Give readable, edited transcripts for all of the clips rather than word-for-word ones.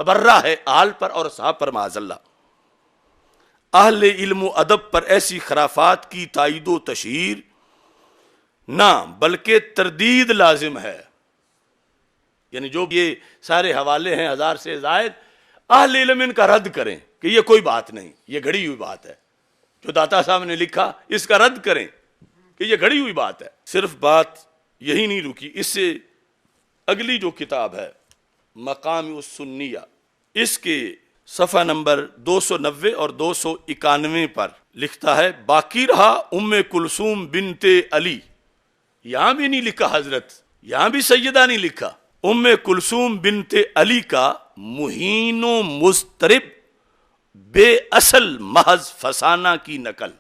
تبرہ ہے آل پر اور صحاب پر معاذ اللہ۔ اہل علم و ادب پر ایسی خرافات کی تائید و تشہیر نہ بلکہ تردید لازم ہے، یعنی جو یہ سارے حوالے ہیں 1000 سے زائد، اہل علم ان کا رد کریں کہ یہ کوئی بات نہیں، یہ گھڑی ہوئی بات ہے۔ جو داتا صاحب نے لکھا اس کا رد کریں کہ یہ گھڑی ہوئی بات ہے۔ صرف بات یہی نہیں رکی، اس سے اگلی جو کتاب ہے مقام السنیہ، اس کے صفحہ نمبر 290 اور 291 پر لکھتا ہے باقی رہا ام کلثوم بنت علی، یہاں بھی نہیں لکھا حضرت، یہاں بھی سیدہ نہیں لکھا، ام کلثوم بنت علی کا مہین و مضطرب بے اصل محض فسانہ کی نقل۔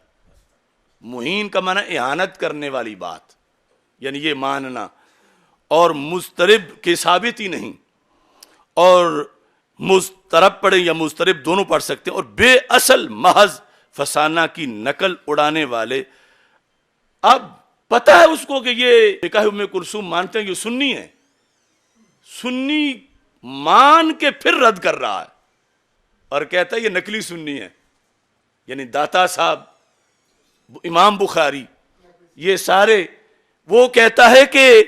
مہین کا معنی اہانت کرنے والی بات، یعنی یہ ماننا، اور مضطرب کے ثابت ہی نہیں، اور مضطرب پڑھیں یا مضطرب دونوں پڑھ سکتے ہیں، اور بے اصل محض فسانہ کی نقل اڑانے والے۔ اب پتہ ہے اس کو کہ یہ نکاح ام کلثوم مانتے ہیں، یہ سنی ہیں، سنی مان کے پھر رد کر رہا ہے اور کہتا ہے یہ نقلی سنی ہے، یعنی داتا صاحب، امام بخاری، یہ سارے، وہ کہتا ہے کہ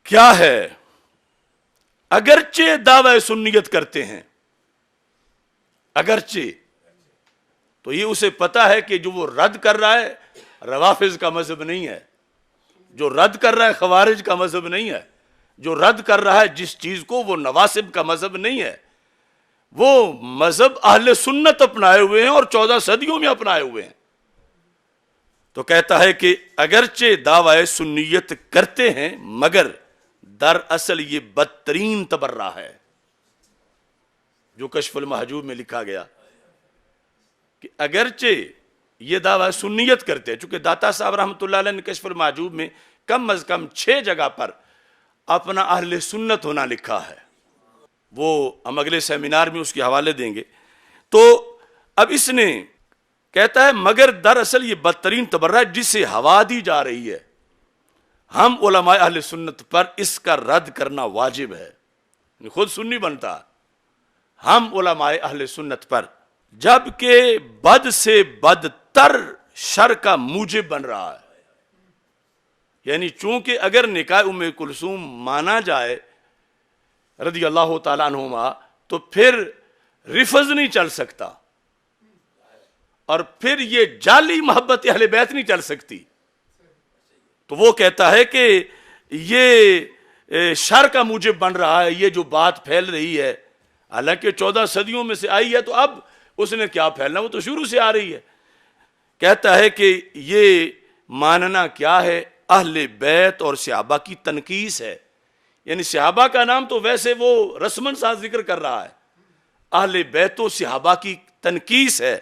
کیا ہے، اگرچہ دعوی سنیت کرتے ہیں، اگرچہ، تو یہ اسے پتا ہے کہ جو وہ رد کر رہا ہے روافض کا مذہب نہیں ہے، جو رد کر رہا ہے خوارج کا مذہب نہیں ہے، جو رد کر رہا ہے جس چیز کو وہ نواسب کا مذہب نہیں ہے، وہ مذہب اہل سنت اپنائے ہوئے ہیں اور 14 صدیوں میں اپنائے ہوئے ہیں۔ تو کہتا ہے کہ اگرچہ دعوی سنیت کرتے ہیں مگر دراصل یہ بدترین تبرہ ہے، جو کشف المحجوب میں لکھا گیا کہ اگرچہ یہ دعوی سنیت کرتے ہیں، چونکہ داتا صاحب رحمۃ اللہ علیہ نے کشف المحجوب میں کم از کم 6 جگہ پر اپنا اہل سنت ہونا لکھا ہے، وہ ہم اگلے سیمینار میں اس کے حوالے دیں گے۔ تو اب اس نے کہتا ہے مگر دراصل یہ بدترین تبرہ جسے ہوا دی جا رہی ہے، ہم علماء اہل سنت پر اس کا رد کرنا واجب ہے، خود سنی بنتا، ہم علماء اہل سنت پر، جبکہ بد سے بدتر شر کا موجب بن رہا ہے، یعنی چونکہ اگر نکاح ام کلثوم مانا جائے رضی اللہ تعالیٰ عنہما تو پھر رفض نہیں چل سکتا، اور پھر یہ جعلی محبت اہل بیت نہیں چل سکتی۔ تو وہ کہتا ہے کہ یہ شر کا موجب بن رہا ہے، یہ جو بات پھیل رہی ہے، حالانکہ 14 صدیوں میں سے آئی ہے، تو اب اس نے کیا پھیلنا، وہ تو شروع سے آ رہی ہے۔ کہتا ہے کہ یہ ماننا کیا ہے، اہل بیت اور صحابہ کی تنقیص ہے، یعنی صحابہ کا نام تو ویسے وہ رسمن ساتھ ذکر کر رہا ہے، اہل بیت و صحابہ کی تنقیص ہے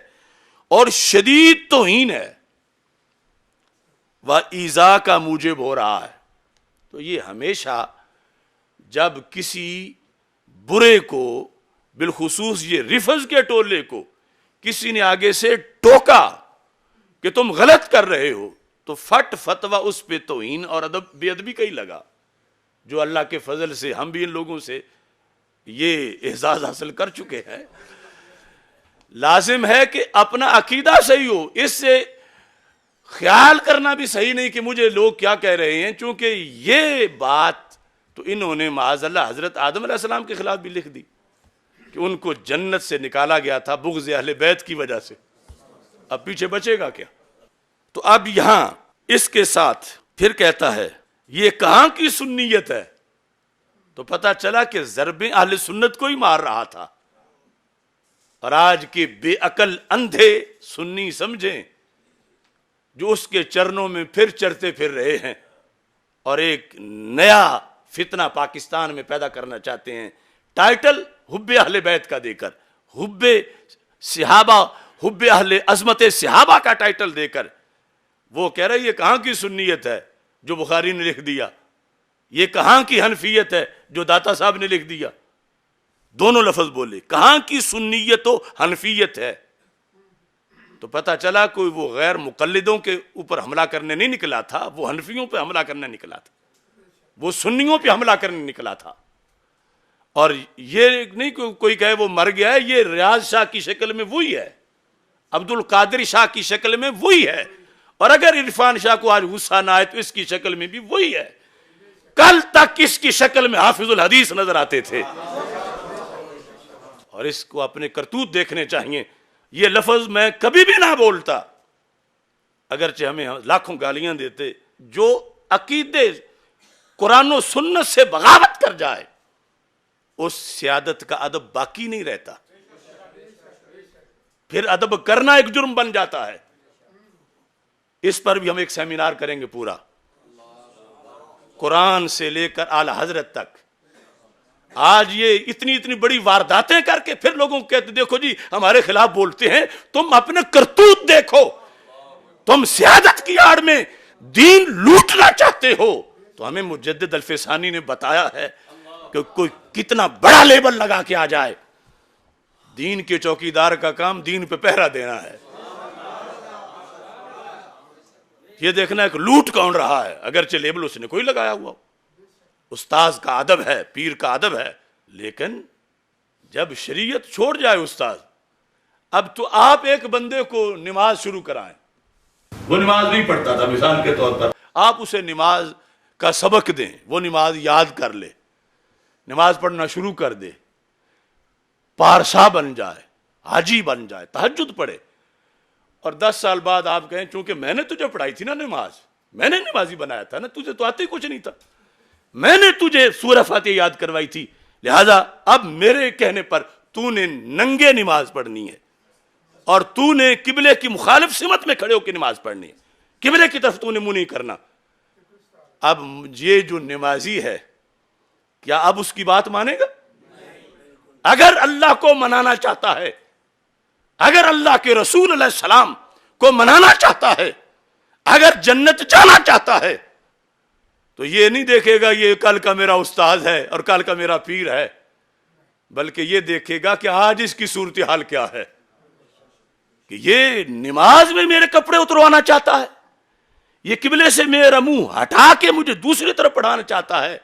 اور شدید توہین ہے، و ایذا کا موجب ہو رہا ہے۔ تو یہ ہمیشہ جب کسی برے کو، بالخصوص یہ رفض کے ٹولے کو، کسی نے آگے سے ٹوکا کہ تم غلط کر رہے ہو، تو فٹ فتویٰ اس پہ توہین اور ادب بے ادبی کا ہی لگا، جو اللہ کے فضل سے ہم بھی ان لوگوں سے یہ اعزاز حاصل کر چکے ہیں۔ لازم ہے کہ اپنا عقیدہ صحیح ہو، اس سے خیال کرنا بھی صحیح نہیں کہ مجھے لوگ کیا کہہ رہے ہیں، چونکہ یہ بات تو انہوں نے معاذ اللہ حضرت آدم علیہ السلام کے خلاف بھی لکھ دی کہ ان کو جنت سے نکالا گیا تھا بغض اہل بیت کی وجہ سے، اب پیچھے بچے گا کیا؟ تو اب یہاں اس کے ساتھ پھر کہتا ہے یہ کہاں کی سنیت ہے، تو پتہ چلا کہ ضربیں اہل سنت کو ہی مار رہا تھا، اور آج کے بے عقل اندھے سنی سمجھیں جو اس کے چرنوں میں پھر چرتے پھر رہے ہیں اور ایک نیا فتنہ پاکستان میں پیدا کرنا چاہتے ہیں، ٹائٹل حب اہل بیت کا دے کر، حب صحابہ، حب اہل عظمت صحابہ کا ٹائٹل دے کر وہ کہہ رہے یہ کہاں کی سنیت ہے جو بخاری نے لکھ دیا، یہ کہاں کی حنفیت ہے جو داتا صاحب نے لکھ دیا، دونوں لفظ بولے، کہاں کی سنیت و حنفیت ہے؟ تو پتہ چلا کوئی وہ غیر مقلدوں کے اوپر حملہ کرنے نہیں نکلا تھا، وہ حنفیوں پہ حملہ کرنے نکلا تھا، وہ سنیوں پہ حملہ کرنے نکلا تھا، اور یہ نہیں کہ کوئی کہے وہ مر گیا ہے، یہ ریاض شاہ کی شکل میں وہی ہے، عبد القادر شاہ کی شکل میں وہی ہے، اور اگر عرفان شاہ کو آج غصہ نہ آئے تو اس کی شکل میں بھی وہی ہے۔ کل تک اس کی شکل میں حافظ الحدیث نظر آتے تھے، اور اس کو اپنے کرتوت دیکھنے چاہیے۔ یہ لفظ میں کبھی بھی نہ بولتا، اگرچہ ہمیں لاکھوں گالیاں دیتے۔ جو عقیدے قرآن و سنت سے بغاوت کر جائے اس سیادت کا ادب باقی نہیں رہتا، پھر ادب کرنا ایک جرم بن جاتا ہے۔ اس پر بھی ہم ایک سیمینار کریں گے پورا، قرآن سے لے کر اعلی حضرت تک۔ آج یہ اتنی بڑی وارداتیں کر کے پھر لوگوں کو کہتے دیکھو جی ہمارے خلاف بولتے ہیں، تم اپنے کرتوت دیکھو، تم سیادت کی آڑ میں دین لوٹنا چاہتے ہو۔ تو ہمیں مجدد الفسانی نے بتایا ہے کہ کوئی کتنا بڑا لیبل لگا کے آ جائے، دین کے چوکیدار کا کام دین پہ پہرا دینا ہے، یہ دیکھنا ہے کہ لوٹ کون رہا ہے، اگرچہ لیبل اس نے کوئی لگایا ہوا۔ استاذ کا ادب ہے، پیر کا ادب ہے، لیکن جب شریعت چھوڑ جائے استاذ، اب تو آپ ایک بندے کو نماز شروع کرائیں، وہ نماز نہیں پڑھتا تھا مثال کے طور پر، آپ اسے نماز کا سبق دیں، وہ نماز یاد کر لے، نماز پڑھنا شروع کر دے، پارسا بن جائے، حاجی بن جائے، تہجد پڑھے، اور 10 سال بعد آپ کہیں چونکہ میں نے تجھے پڑھائی تھی نا نماز، میں نے نمازی بنایا تھا نا، تجھے تو آتے ہی کچھ نہیں تھا، میں نے تجھے سورہ فاتحہ یاد کروائی تھی، لہذا اب میرے کہنے پر تو نے ننگے نماز پڑھنی ہے، اور تو نے قبلے کی مخالف سمت میں کھڑے ہو کے نماز پڑھنی ہے، قبلے کی طرف تو نے منہ نہیں کرنا۔ اب یہ جو نمازی ہے کیا اب اس کی بات مانے گا؟ اگر اللہ کو منانا چاہتا ہے، اگر اللہ کے رسول علیہ السلام کو منانا چاہتا ہے، اگر جنت جانا چاہتا ہے، تو یہ نہیں دیکھے گا یہ کل کا میرا استاذ ہے اور کل کا میرا پیر ہے، بلکہ یہ دیکھے گا کہ آج اس کی صورتحال کیا ہے، کہ یہ نماز میں میرے کپڑے اتروانا چاہتا ہے، یہ قبلے سے میرا منہ ہٹا کے مجھے دوسری طرف پڑھانا چاہتا ہے۔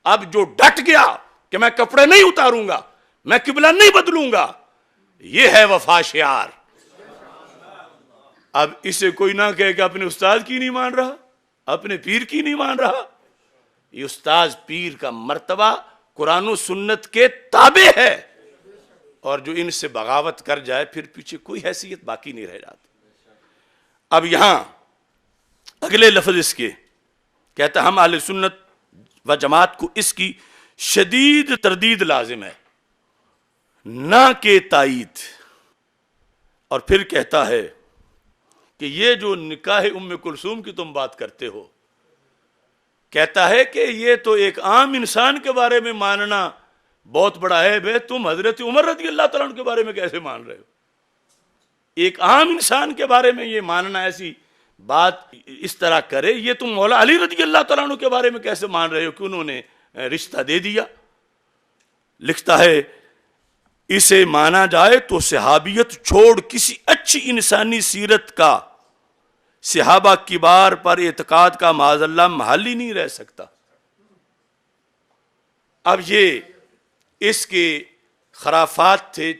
اب جو ڈٹ گیا کہ میں کپڑے نہیں اتاروں گا، میں قبلہ نہیں بدلوں گا، یہ ہے وفا شعار۔ اب اسے کوئی نہ کہے کہ اپنے استاد کی نہیں مان رہا، اپنے پیر کی نہیں مان رہا، یہ استاذ پیر کا مرتبہ قرآن و سنت کے تابع ہے، اور جو ان سے بغاوت کر جائے پھر پیچھے کوئی حیثیت باقی نہیں رہ جاتی۔ اب یہاں اگلے لفظ اس کے کہتا ہم اہل سنت و جماعت کو اس کی شدید تردید لازم ہے، نہ کہ تائید۔ اور پھر کہتا ہے کہ یہ جو نکاح ام کلثوم کی تم بات کرتے ہو، کہتا ہے کہ یہ تو ایک عام انسان کے بارے میں ماننا بہت بڑا عیب ہے، تم حضرت عمر رضی اللہ تعالیٰ عنہ کے بارے میں کیسے مان رہے ہو؟ ایک عام انسان کے بارے میں یہ ماننا، ایسی بات اس طرح کرے، یہ تم مولا علی رضی اللہ تعالیٰ عنہ کے بارے میں کیسے مان رہے ہو کہ انہوں نے رشتہ دے دیا؟ لکھتا ہے اسے مانا جائے تو صحابیت چھوڑ کسی اچھی انسانی سیرت کا صحابہ کبار پر اعتقاد کا معاذ اللہ محل ہی نہیں رہ سکتا۔ اب یہ اس کے خرافات تھے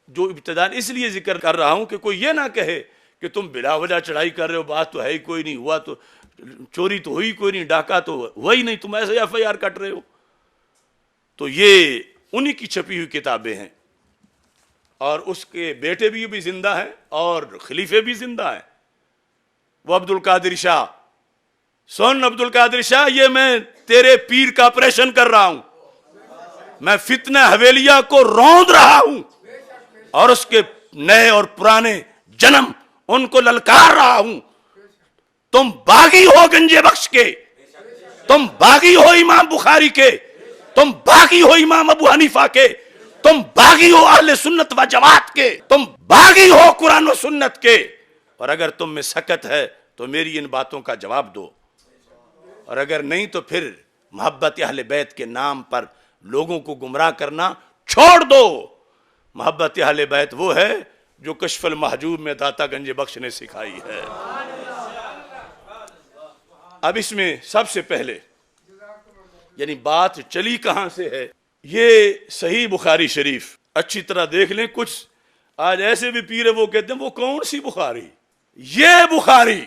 جو ابتداءً اس لیے ذکر کر رہا ہوں کہ کوئی یہ نہ کہے کہ تم بلا وجہ چڑھائی کر رہے ہو، بات تو ہے ہی کوئی نہیں، ہوا تو چوری تو ہوئی کوئی نہیں، ڈاکہ تو ہوا ہی نہیں، تم ایسے ایف آئی آر کٹ رہے ہو۔ تو یہ انہی کی چھپی ہوئی کتابیں ہیں، اور اس کے بیٹے بھی زندہ ہیں اور خلیفے بھی زندہ ہیں۔ وہ عبد القادر شاہ، سن عبد القادر شاہ، یہ میں تیرے پیر کا آپریشن کر رہا ہوں، میں فتنہ حویلیہ کو روند رہا ہوں، اور اس کے نئے اور پرانے جنم ان کو للکار رہا ہوں۔ تم باغی ہو گنجے بخش کے، تم باغی ہو امام بخاری کے، تم باغی ہو امام ابو حنیفہ کے، تم باغی ہو اہل سنت و جماعت کے، تم باغی ہو قرآن و سنت کے، اور اگر تم میں سکت ہے تو میری ان باتوں کا جواب دو، اور اگر نہیں تو پھر محبت اہل بیت کے نام پر لوگوں کو گمراہ کرنا چھوڑ دو۔ محبت اہل بیت وہ ہے جو کشف المحجوب میں داتا گنج بخش نے سکھائی ہے۔ اب اس میں سب سے پہلے یعنی بات چلی کہاں سے ہے یہ صحیح بخاری شریف اچھی طرح دیکھ لیں. کچھ آج ایسے بھی پیر ہیں وہ کہتے ہیں وہ کون سی بخاری؟ یہ بخاری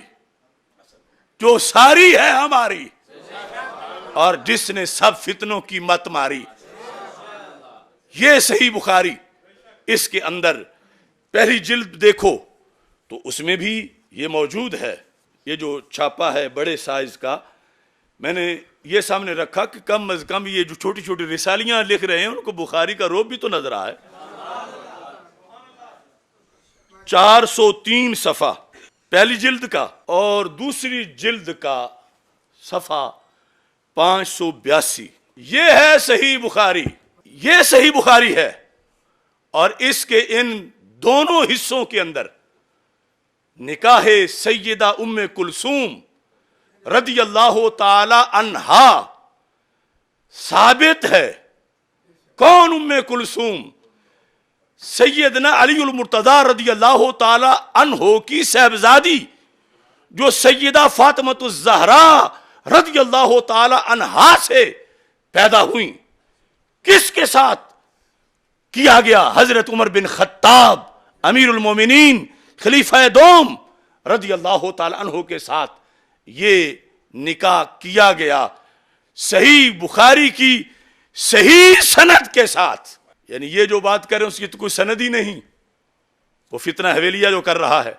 جو ساری ہے ہماری اور جس نے سب فتنوں کی مت ماری. یہ صحیح بخاری. اس کے اندر پہلی جلد دیکھو تو اس میں بھی یہ موجود ہے. یہ جو چھاپا ہے بڑے سائز کا، میں نے یہ سامنے رکھا کہ کم از کم یہ جو چھوٹی چھوٹی رسالیاں لکھ رہے ہیں ان کو بخاری کا روب بھی تو نظر آئے. 403 صفحہ پہلی جلد کا اور دوسری جلد کا صفحہ 582. یہ ہے صحیح بخاری. یہ صحیح بخاری ہے. اور اس کے ان دونوں حصوں کے اندر نکاح سیدہ ام کلثوم رضی اللہ تعالی عنہا ثابت ہے. کون ام کلثوم؟ سیدنا علی المرتضی رضی اللہ تعالی عنہ کی صاحبزادی جو سیدہ فاطمۃ الزہرا رضی اللہ تعالی عنہا سے پیدا ہوئی. کس کے ساتھ کیا گیا؟ حضرت عمر بن خطاب امیر المومنین خلیفہ دوم رضی اللہ تعالی عنہ کے ساتھ یہ نکاح کیا گیا صحیح بخاری کی صحیح سند کے ساتھ. یعنی یہ جو بات کریں اس کی تو کوئی سند ہی نہیں. وہ فتنہ حویلیہ جو کر رہا ہے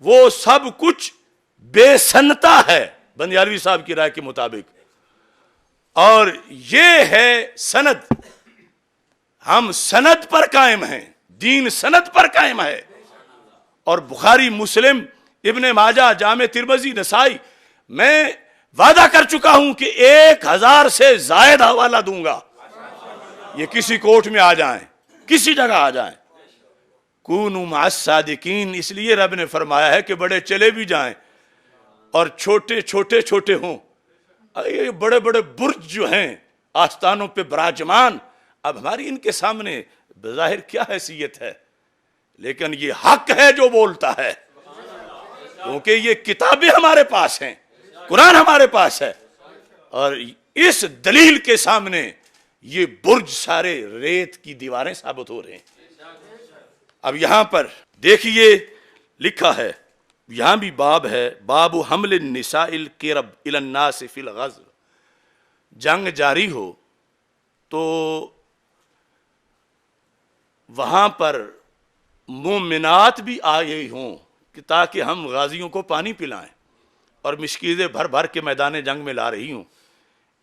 وہ سب کچھ بے سنتا ہے بندیالوی صاحب کی رائے کے مطابق. اور یہ ہے سند. ہم سند پر قائم ہیں. دین سند پر قائم ہے. اور بخاری مسلم ابن ماجہ جامع ترمذی نسائی میں وعدہ کر چکا ہوں کہ 1000 سے زائد حوالہ دوں گا. یہ کسی کوٹ میں آ جائیں کسی جگہ آ جائیں. کونوا مع الصادقین. اس لیے رب نے فرمایا ہے کہ بڑے چلے بھی جائیں اور چھوٹے چھوٹے چھوٹے ہوں. یہ بڑے بڑے برج جو ہیں آستانوں پہ براجمان، اب ہماری ان کے سامنے بظاہر کیا حیثیت ہے، لیکن یہ حق ہے جو بولتا ہے، کیونکہ یہ کتابیں ہمارے پاس ہیں، قرآن ہمارے پاس ہے، اور اس دلیل کے سامنے یہ برج سارے ریت کی دیواریں ثابت ہو رہے ہیں. اب یہاں پر دیکھیے لکھا ہے، یہاں بھی باب ہے، باب حمل النساء الکرب الی الناس فی الغزو. جنگ جاری ہو تو وہاں پر مومنات بھی آئے ہوں کہ تاکہ ہم غازیوں کو پانی پلائیں، اور مشکیزیں بھر بھر کے میدان جنگ میں لا رہی ہوں.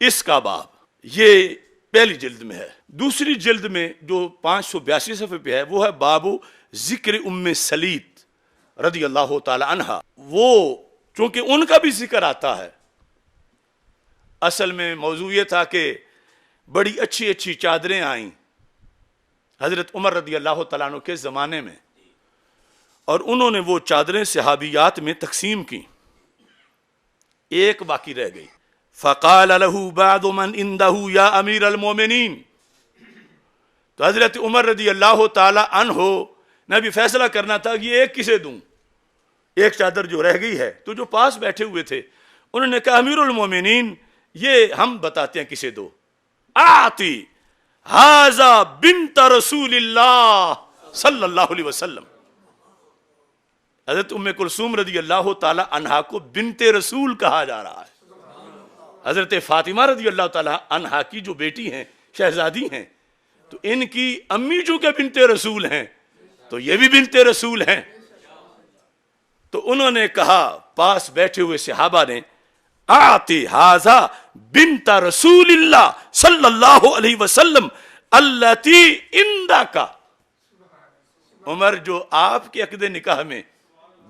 اس کا باب یہ پہلی جلد میں ہے. دوسری جلد میں جو 582 صفحے پہ ہے وہ ہے باب ذکر ام سلیت رضی اللہ تعالی عنہ. وہ چونکہ ان کا بھی ذکر آتا ہے. اصل میں موضوع یہ تھا کہ بڑی اچھی اچھی چادریں آئیں حضرت عمر رضی اللہ تعالیٰ عنہ کے زمانے میں، اور انہوں نے وہ چادریں صحابیات میں تقسیم کی. ایک باقی رہ گئی. فقال له بعض من عنده یا امیر المومنین. تو حضرت عمر رضی اللہ تعالی عنہ نے بھی فیصلہ کرنا تھا کہ ایک کسے دوں. ایک چادر جو رہ گئی ہے تو جو پاس بیٹھے ہوئے تھے انہوں نے کہا امیر المومنین یہ ہم بتاتے ہیں کسے دو. آتی ھذا بنت رسول اللہ صلی اللہ علیہ وسلم. حضرت ام کلثوم رضی اللہ تعالی عنہا کو بنت رسول کہا جا رہا ہے. حضرت فاطمہ رضی اللہ تعالی عنہا کی جو بیٹی ہیں شہزادی ہیں، تو ان کی امی چونکہ بنت رسول ہیں تو یہ بھی بنت رسول ہیں. تو انہوں نے کہا پاس بیٹھے ہوئے صحابہ نے آتی ھذا بنت رسول اللہ صلی اللہ علیہ وسلم التی عندک. عمر جو آپ کے عقد نکاح میں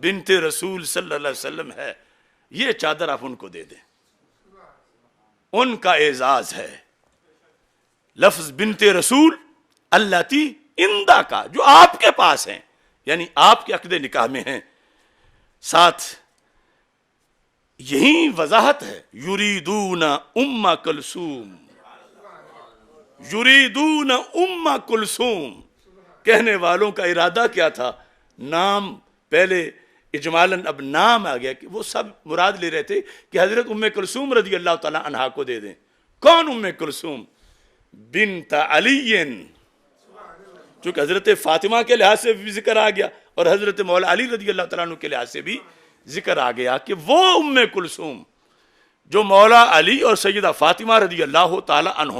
بنت رسول صلی اللہ علیہ وسلم ہے، یہ چادر آپ ان کو دے دیں. ان کا اعزاز ہے. لفظ بنت رسول التی عندک جو آپ کے پاس ہیں، یعنی آپ کے عقد نکاح میں ہیں. ساتھ یہی وضاحت ہے یریدون ام کلثوم. یریدون ام کلثوم کہنے والوں کا ارادہ کیا تھا؟ نام پہلے اجمالاً اب نام آ گیا کہ وہ سب مراد لے رہے تھے کہ حضرت ام کلثوم رضی اللہ تعالی عنہا کو دے دیں. کون ام کلثوم؟ بنت علی، چونکہ حضرت فاطمہ کے لحاظ سے بھی ذکر آ گیا اور حضرت مولا علی رضی اللہ تعالیٰ عنہ کے لحاظ سے بھی ذکر آ گیا کہ وہ ام کلثوم جو مولا علی اور سیدہ فاطمہ رضی اللہ تعالیٰ عنہ